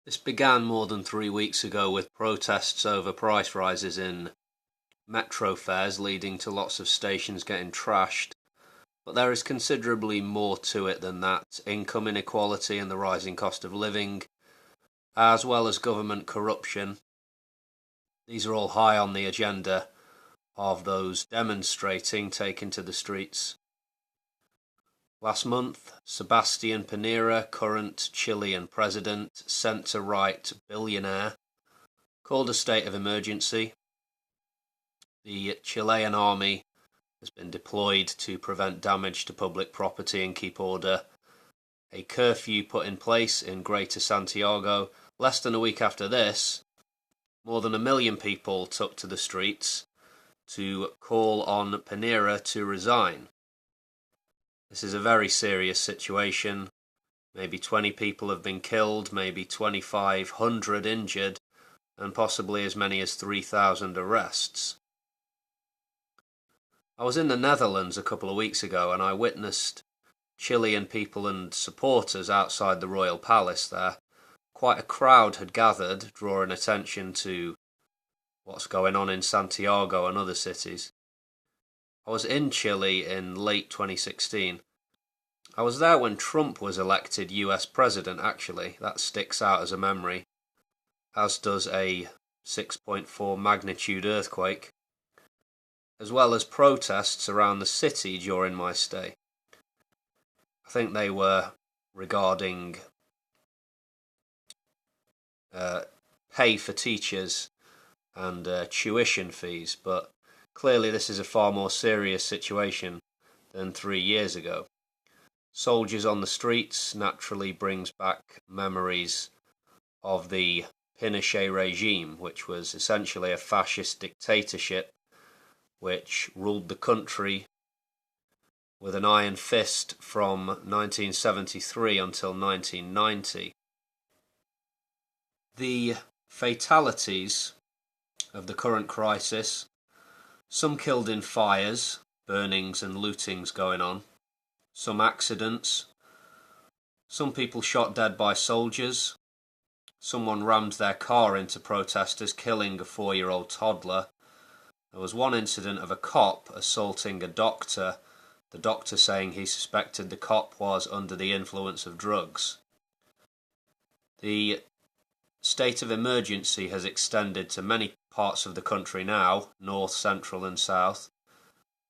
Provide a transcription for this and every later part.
This began more than 3 weeks ago with protests over price rises in metro fares, leading to lots of stations getting trashed. But there is considerably more to it than that. Income inequality and the rising cost of living, as well as government corruption. These are all high on the agenda of those demonstrating taken to the streets. Last month, Sebastián Piñera, current Chilean president, centre-right billionaire, called a state of emergency. The Chilean army has been deployed to prevent damage to public property and keep order. A curfew put in place in Greater Santiago. Less than a week after this, more than 1 million people took to the streets to call on Piñera to resign. This is a very serious situation. Maybe 20 people have been killed, maybe 2,500 injured, and possibly as many as 3,000 arrests. I was in the Netherlands a couple of weeks ago and I witnessed Chilean people and supporters outside the royal palace there. Quite a crowd had gathered, drawing attention to what's going on in Santiago and other cities. I was in Chile in late 2016. I was there when Trump was elected US president, actually. That sticks out as a memory, as does a 6.4 magnitude earthquake, as well as protests around the city during my stay. I think they were regarding pay for teachers and tuition fees, but clearly this is a far more serious situation than 3 years ago. Soldiers on the streets naturally brings back memories of the Pinochet regime, which was essentially a fascist dictatorship which ruled the country with an iron fist from 1973 until 1990. The fatalities of the current crisis, some killed in fires, burnings and lootings going on, some accidents, some people shot dead by soldiers, someone rammed their car into protesters, killing a 4-year-old toddler. There was one incident of a cop assaulting a doctor, the doctor saying he suspected the cop was under the influence of drugs. The state of emergency has extended to many parts of the country now, north, central and south.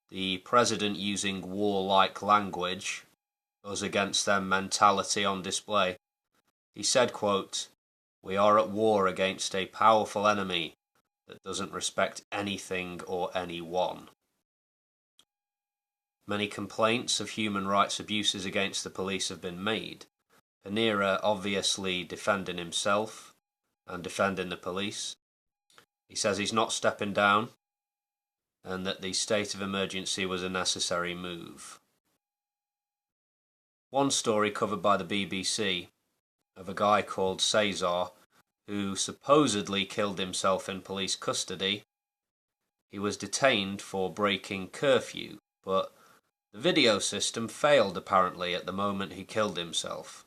The president using warlike language, us against them mentality on display. He said, quote, "We are at war against a powerful enemy that doesn't respect anything or anyone." Many complaints of human rights abuses against the police have been made. Piñera obviously defending himself and defending the police. He says he's not stepping down and that the state of emergency was a necessary move. One story covered by the BBC of a guy called Cesar who supposedly killed himself in police custody. He was detained for breaking curfew, but the video system failed apparently at the moment he killed himself.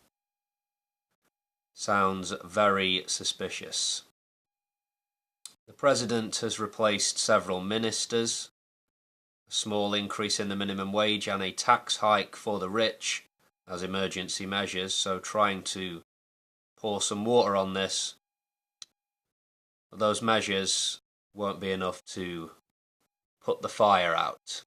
Sounds very suspicious. The president has replaced several ministers, a small increase in the minimum wage and a tax hike for the rich as emergency measures, so trying to pour some water on this. But those measures won't be enough to put the fire out.